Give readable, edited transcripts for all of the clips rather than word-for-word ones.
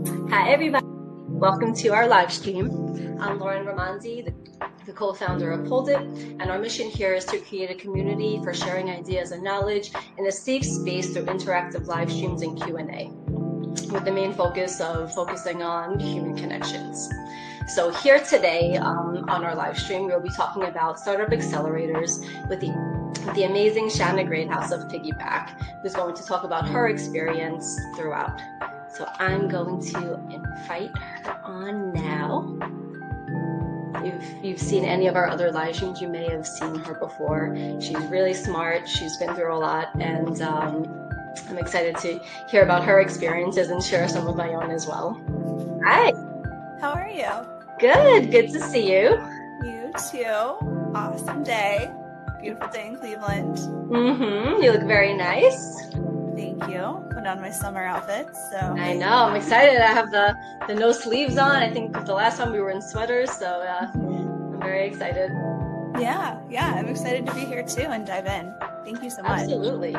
Hi, everybody. Welcome to our live stream. I'm Lauren Ramanzi, the co-founder of Hold It, and our mission here is to create a community for sharing ideas and knowledge in a safe space through interactive live streams and Q&A, with the main focus of focusing on human connections. So here today on our live stream, we'll be talking about startup accelerators with the amazing Shanna Greathouse of Piggyback, who's going to talk about her experience throughout. So I'm going to invite her on now. If you've seen any of our other live streams, you may have seen her before. She's really smart. She's been through a lot, and I'm excited to hear about her experiences and share some of my own as well. Hi. How are you? Good. Good to see you. You too. Awesome day. Beautiful day in Cleveland. You look very nice. Thank you. Put on my summer outfits. So I know. I'm excited. I have the no sleeves on. I think the last time we were in sweaters, so I'm very excited. Yeah. I'm excited to be here too and dive in. Thank you so much. Absolutely.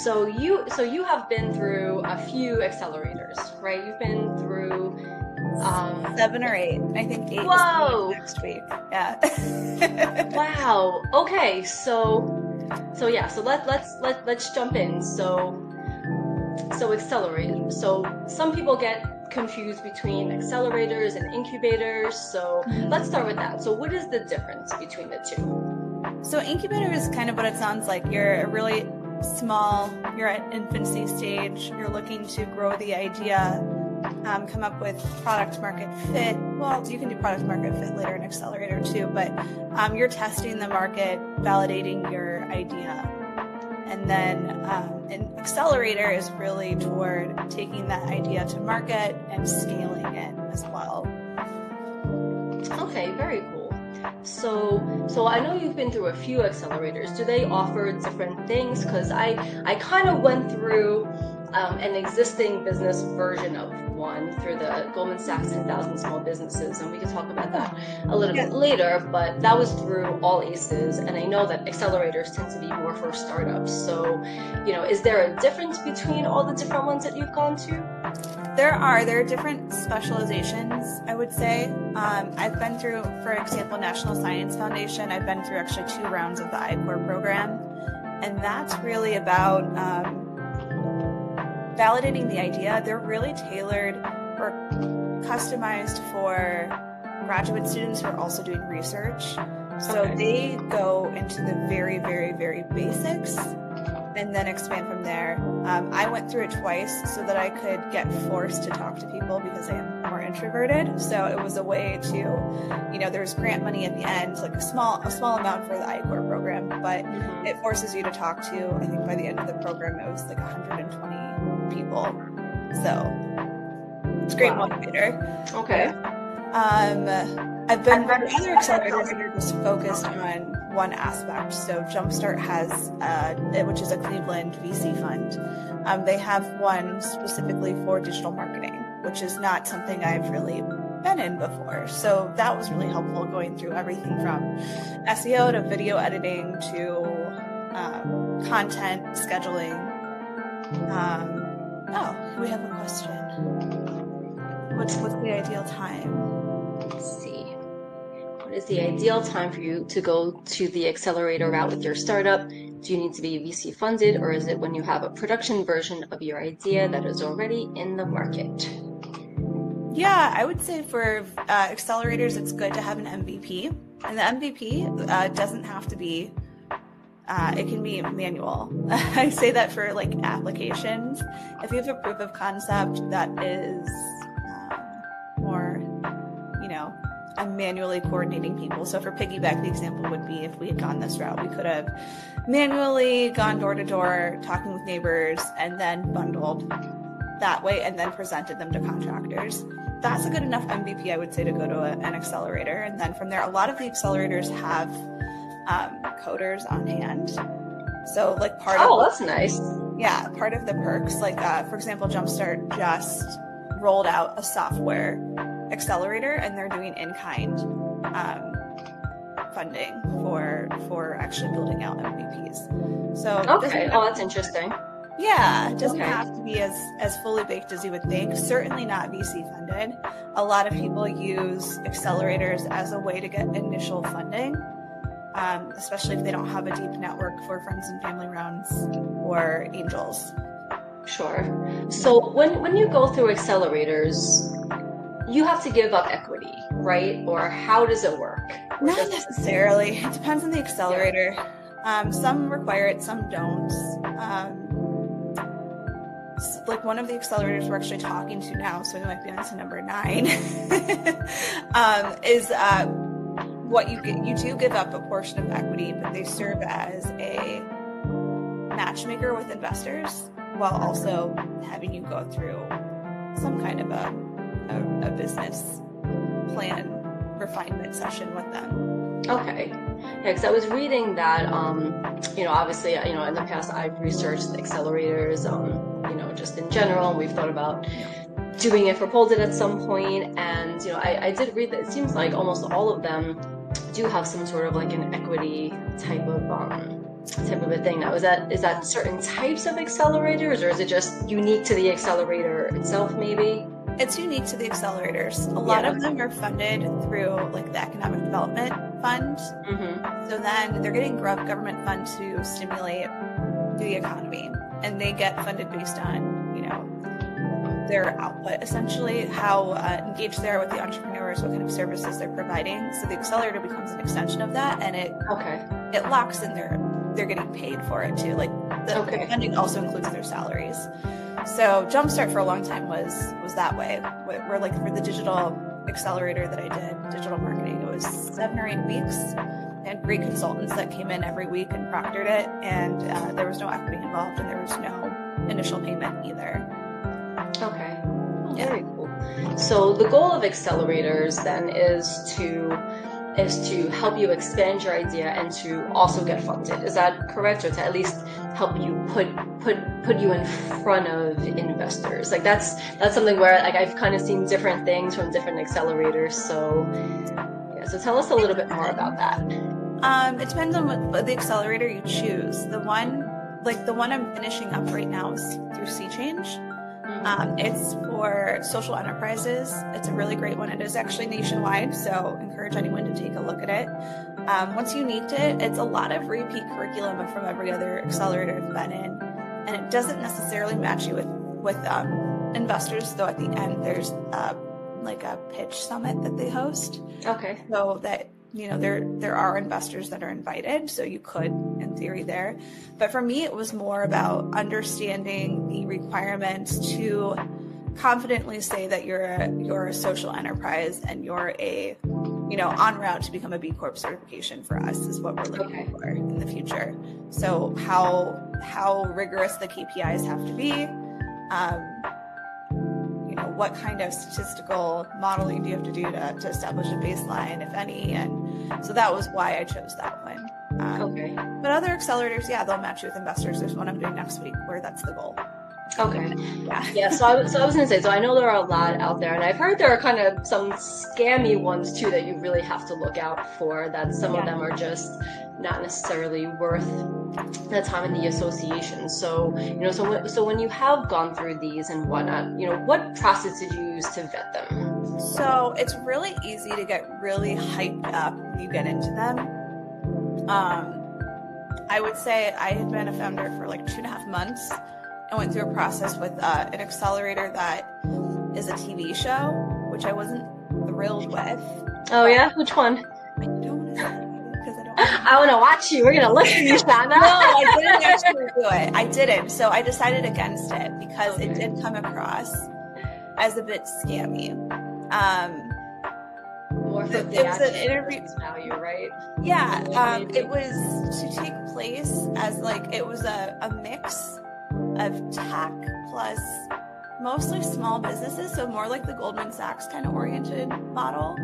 So you have been through a few accelerators, right? You've been through 7 or 8. I think 8 Whoa. is next week. Yeah. Wow. Okay. So let's jump in. So accelerators. So some people get confused between accelerators and incubators. So let's start with that. So what is the difference between the two? So incubator is kind of what it sounds like. You're a really small, you're at infancy stage, you're looking to grow the idea, come up with product market fit. Well, you can do product market fit later in accelerator too, but you're testing the market, validating your idea. And then an accelerator is really toward taking that idea to market and scaling it as well. Okay, very cool. So I know you've been through a few accelerators. Do they offer different things? Because I kind of went through an existing business version of one through the Goldman Sachs 10,000 Small Businesses, and we can talk about that a little bit later, but that was through All Aces, and I know that accelerators tend to be more for startups. So, is there a difference between all the different ones that you've gone to? There are different specializations, I would say. I've been through, for example, National Science Foundation. I've been through actually 2 rounds of the I-Corps program, and that's really about validating the idea. They're really tailored or customized for graduate students who are also doing research. So they go into the very, very, very basics and then expand from there. I went through it twice so that I could get forced to talk to people because I am more introverted. So it was a way to, there's grant money at the end, like a small amount for the I-Corps program, but it forces you to talk to, I think by the end of the program, it was like 120 people. So it's a great motivator. Okay. I've been other accelerators that are just focused on one aspect. So Jumpstart has, which is a Cleveland VC fund. They have one specifically for digital marketing, which is not something I've really been in before. So that was really helpful, going through everything from SEO to video editing to content scheduling. We have a question. What's the ideal time? Let's see. What is the ideal time for you to go to the accelerator route with your startup? Do you need to be VC funded, or is it when you have a production version of your idea that is already in the market? Yeah, I would say for accelerators, it's good to have an MVP. And the MVP doesn't have to be, it can be manual. I say that for like applications. If you have a proof of concept that is more, I'm manually coordinating people. So for Piggyback, the example would be if we had gone this route, we could have manually gone door to door, talking with neighbors, and then bundled that way and then presented them to contractors. That's a good enough MVP, I would say, to go to an accelerator. And then from there, a lot of the accelerators have coders on hand. So like that's nice. Yeah, part of the perks, like for example, Jumpstart just rolled out a software accelerator, and they're doing in-kind funding for actually building out MVPs. So okay, that's interesting. Yeah, it doesn't Okay. have to be as fully baked as you would think. Certainly not VC funded. A lot of people use accelerators as a way to get initial funding, especially if they don't have a deep network for friends and family rounds or angels. Sure. So when you go through accelerators, you have to give up equity, right? Or how does it work? Or Not does necessarily. It depends on the accelerator. Some require it, some don't. Like one of the accelerators we're actually talking to now, so we might be on to number 9, is what you get. You do give up a portion of equity, but they serve as a matchmaker with investors while also having you go through some kind of a business plan refinement session with them. Okay. Yeah, because I was reading that, obviously, in the past I've researched accelerators, just in general, and we've thought about doing it for Pole Did at some point, and, I did read that it seems like almost all of them do have some sort of like an equity type of a thing. Now, is that certain types of accelerators, or is it just unique to the accelerator itself, maybe? It's unique to the accelerators. A lot of them are funded through like the Economic Development Fund. Mm-hmm. So then they're getting government fund to stimulate the economy, and they get funded based on, their output, essentially, how engaged they are with the entrepreneurs, what kind of services they're providing. So the accelerator becomes an extension of that, and it locks in they're getting paid for it too. Like the funding also includes their salaries. So Jumpstart for a long time was that way. Where like for the digital accelerator that I did, digital marketing, it was 7 or 8 weeks. I had great consultants that came in every week and proctored it, and there was no equity involved, and there was no initial payment either. Okay. Oh, very cool. So the goal of accelerators then is to help you expand your idea and to also get funded. Is that correct? Or to at least help you put you in front of investors? Like that's something where like I've kind of seen different things from different accelerators. So so tell us a little bit more about that. It depends on what the accelerator you choose. The one I'm finishing up right now is through Sea Change. It's for social enterprises. It's a really great one. It is actually nationwide, so encourage anyone to take a look at it. Once you need it, it's a lot of repeat curriculum from every other accelerator I've been in, and it doesn't necessarily match you with investors, though at the end there's like a pitch summit that they host. Okay. So that there are investors that are invited, so you could, in theory, there. But for me, it was more about understanding the requirements to confidently say that you're a social enterprise and you're en route to become a B Corp certification for us is what we're looking for in the future. So how rigorous the KPIs have to be. What kind of statistical modeling do you have to do to establish a baseline, if any? And so that was why I chose that one. But other accelerators, they'll match you with investors. There's one I'm doing next week where that's the goal. Okay. Yeah. So I was going to say, so I know there are a lot out there, and I've heard there are kind of some scammy ones too that you really have to look out for, that some of them are just not necessarily worth the time in the association. So, so when you have gone through these and whatnot, what process did you use to vet them? So it's really easy to get really hyped up when you get into them. I would say I had been a founder for like 2.5 months. I went through a process with an accelerator that is a TV show, which I wasn't thrilled with. Oh yeah? Which one? I don't want to say because I don't I want to watch you. We're going to look at you, Shana. No, I didn't actually do it. I didn't. So I decided against it because it did come across as a bit scammy. More for it was an interview value, right? Yeah. It was to take place as like, it was a mix of tech plus mostly small businesses, so more like the Goldman Sachs kind of oriented model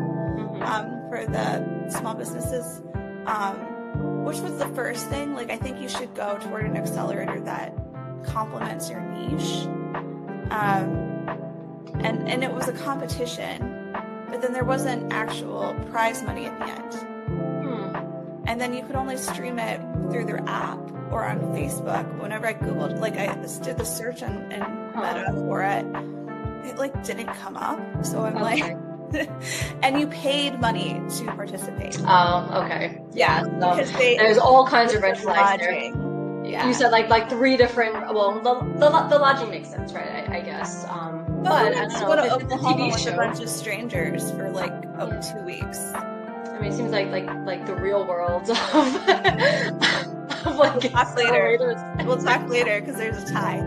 for the small businesses, which was the first thing. Like, I think you should go toward an accelerator that complements your niche, and it was a competition, but then there wasn't actual prize money at the end. And then you could only stream it through their app or on Facebook, whenever I Googled, like I did the search in Meta for it, it like didn't come up. So I'm like, and you paid money to participate. Okay. Yeah. So because there's all kinds of red flags there. Yeah. You said like 3 different. Well, the lodging makes sense, right? I guess. But I don't know. Go to Oklahoma with a bunch of strangers for like 2 weeks. I mean, it seems like the real world of like accelerators. We'll talk later because there's a tie.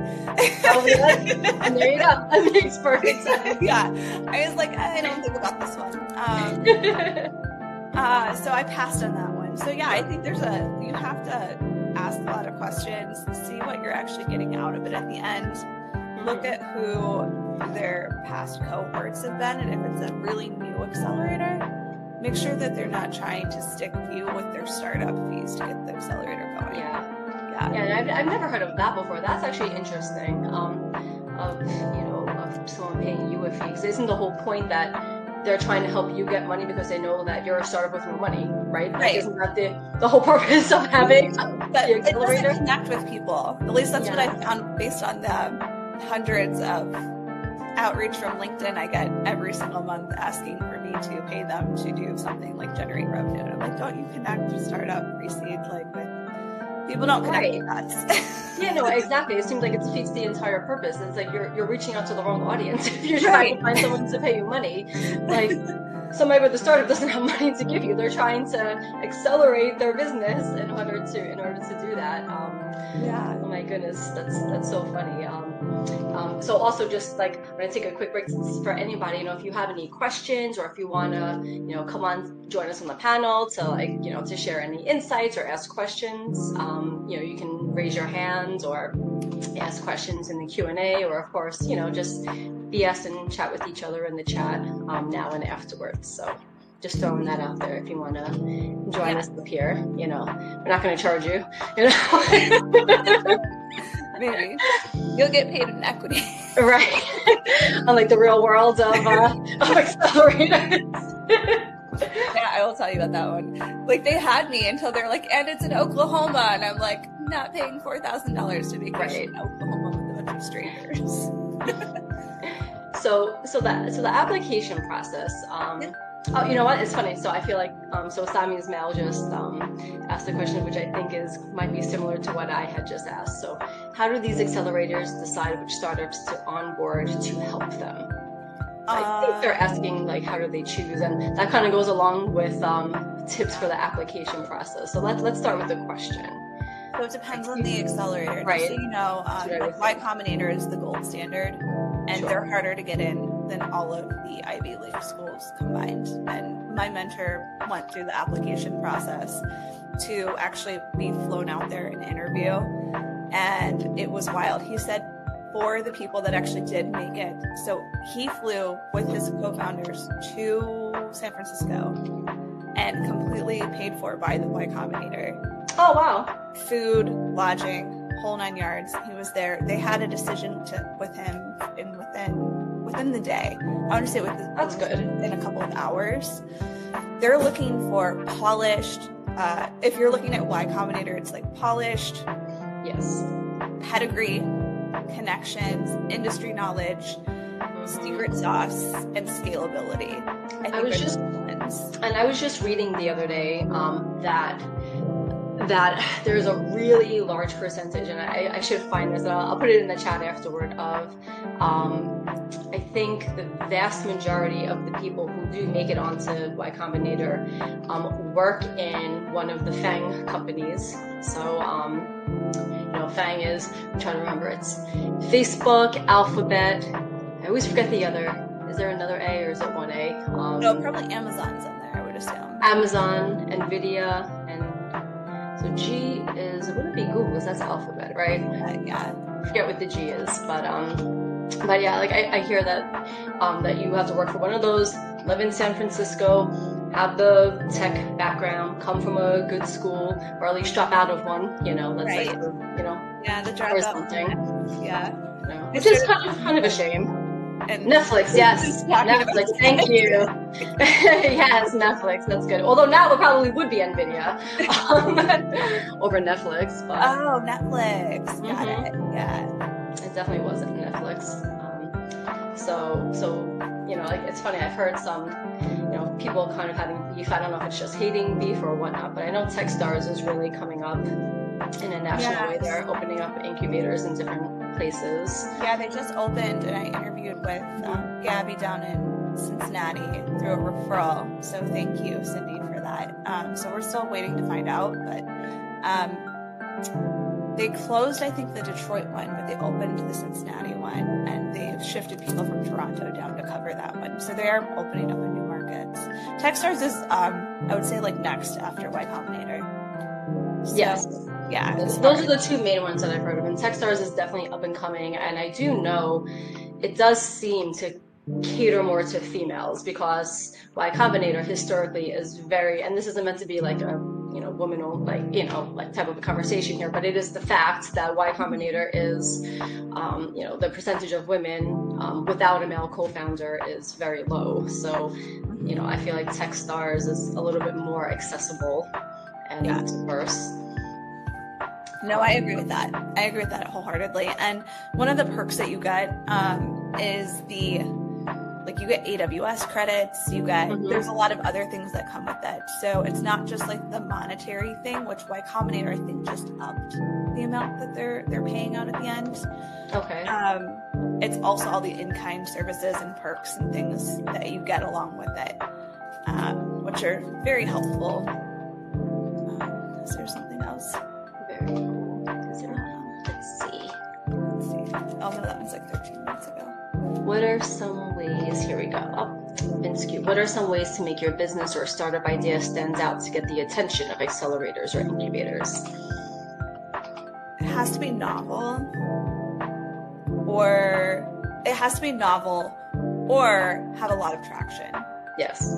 And there you go. That makes perfect sense. Yeah. I was like, I don't think about this one. So I passed on that one. So yeah, I think you have to ask a lot of questions, see what you're actually getting out of it at the end. Look at who their past cohorts have been, and if it's a really new accelerator, make sure that they're not trying to stick you with their startup fees to get the accelerator going. Yeah, and I've never heard of that before. That's actually interesting. Of someone paying you a fee, because isn't the whole point that they're trying to help you get money because they know that you're a startup with no money, right? Like, isn't that the whole purpose of having the accelerator? It doesn't connect with people. At least that's what I found based on the hundreds of outreach from LinkedIn I get every single month asking for me to pay them to do something like generate revenue. And I'm like, don't you connect to startup pre-seed with people? Don't connect with us. Yeah, no, exactly. It seems like it defeats the entire purpose. It's like you're reaching out to the wrong audience if you're trying to find someone to pay you money. Like, somebody with a startup doesn't have money to give you. They're trying to accelerate their business in order to do that. Oh my goodness, that's so funny. So also just like, I'm gonna take a quick break for anybody. If you have any questions, or if you wanna, come on, join us on the panel to to share any insights or ask questions. You can raise your hands or ask questions in the Q&A, or of course, just BS and chat with each other in the chat now and afterwards. So just throwing that out there if you want to join us up here. We're not going to charge you. Maybe you'll get paid in equity, right? Unlike the real world of accelerators. Yeah, I will tell you about that one. Like, they had me until they're like, and it's in Oklahoma, and I'm like, not paying $4,000 to vacation in Oklahoma with a bunch of strangers. So the application process. Oh, you know what? It's funny. So I feel like so Sami's Mal just asked a question which I think might be similar to what I had just asked. So how do these accelerators decide which startups to onboard to help them? I think they're asking like, how do they choose, and that kind of goes along with tips for the application process. So let's start with the question. So it depends on the accelerator. Right. Just so you know, Y Combinator is the gold standard, and they're harder to get in than all of the Ivy League schools combined. And my mentor went through the application process to actually be flown out there and interview, and it was wild. He said, for the people that actually did make it, so he flew with his co-founders to San Francisco and completely paid for by the Y Combinator. Oh, wow. Food, lodging, whole 9 yards. He was there. They had a decision with him within the day. I want to say that's good. In a couple of hours. They're looking for polished. If you're looking at Y Combinator, it's like polished. Yes. Pedigree, connections, industry knowledge, secret sauce, and scalability. I was just reading the other day that there's a really large percentage, and I should find this, I'll put it in the chat afterward, of I think the vast majority of the people who do make it onto Y Combinator work in one of the FANG companies. So FANG is, I'm trying to remember, it's Facebook, Alphabet, I always forget the other. Is there another A or is it one A? No, probably Amazon's in there, I would assume. Amazon, Nvidia, and so G is, wouldn't it be Google? That's Alphabet, right? Yeah. I forget what the G is, but yeah, like I hear that that you have to work for one of those, live in San Francisco, have the tech background, come from a good school, or at least drop out of one, let's say, Yeah, the dropout. or something. Yeah. Which is kind of a shame. And Netflix, yes. Netflix, thank you. Yes, Netflix, that's good. Although now it probably would be NVIDIA over Netflix. But oh, Netflix. Got it. Yeah. it definitely wasn't Netflix. So like it's funny. I've heard some, people kind of having beef. I don't know if it's just hating beef or whatnot, but I know Techstars is really coming up in a national way. They're opening up incubators in different places. Yeah, they just opened, and I interviewed with Gabby down in Cincinnati through a referral. So thank you, Cindy, for that. So we're still waiting to find out, but they closed, I think, the Detroit one, but they opened the Cincinnati one, and they've shifted people from Toronto down to cover that one. So they are opening up in new markets. Techstars is, I would say, like next after Y Combinator. So, yes. Yeah. Those are the two main ones that I've heard of. And Techstars is definitely up and coming. And I do know it does seem to cater more to females, because Y Combinator historically is very, and this isn't meant to be like a woman like type of a conversation here, but it is the fact that Y Combinator is the percentage of women without a male co-founder is very low. So I feel like Techstars is a little bit more accessible and diverse. No, I agree with that. I agree with that wholeheartedly. And one of the perks that you get is you get AWS credits, there's a lot of other things that come with that. So it's not just like the monetary thing, which Y Combinator, I think, just upped the amount that they're paying out at the end. Okay. It's also all the in-kind services and perks and things that you get along with it, which are very helpful. Is there something else? Very cool. Let's see. Oh no, that was like 13 minutes ago. What are some ways, here we go, what are some ways to make your business or startup idea stands out to get the attention of accelerators or incubators? It has to be novel, or have a lot of traction. Yes.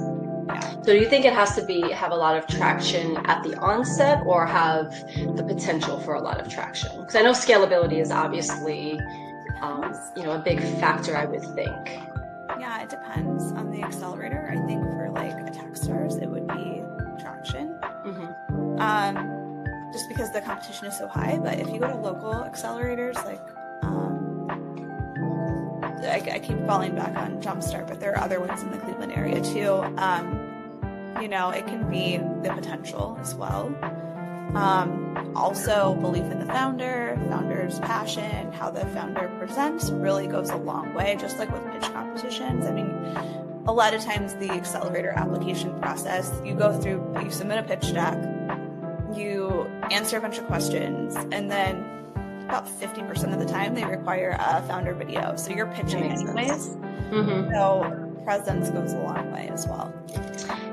Yeah. So do you think it has to have a lot of traction at the onset, or have the potential for a lot of traction? Because I know scalability is obviously a big factor, I would think. Yeah, it depends on the accelerator. I think for like a Techstars, it would be traction. Just because the competition is so high. But if you go to local accelerators, like I keep falling back on Jumpstart, but there are other ones in the Cleveland area too. It can be the potential as well. Also, belief in the founder's passion, how the founder presents really goes a long way, just like with pitch competitions. I mean, a lot of times the accelerator application process, you submit a pitch deck, you answer a bunch of questions, and then about 50% of the time they require a founder video. So you're pitching anyways. So presence goes a long way as well.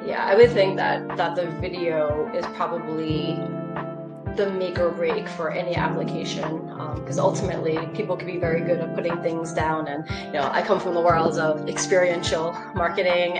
Yeah, I would think that the video is probably the make or break for any application, because ultimately people can be very good at putting things down, and I come from the world of experiential marketing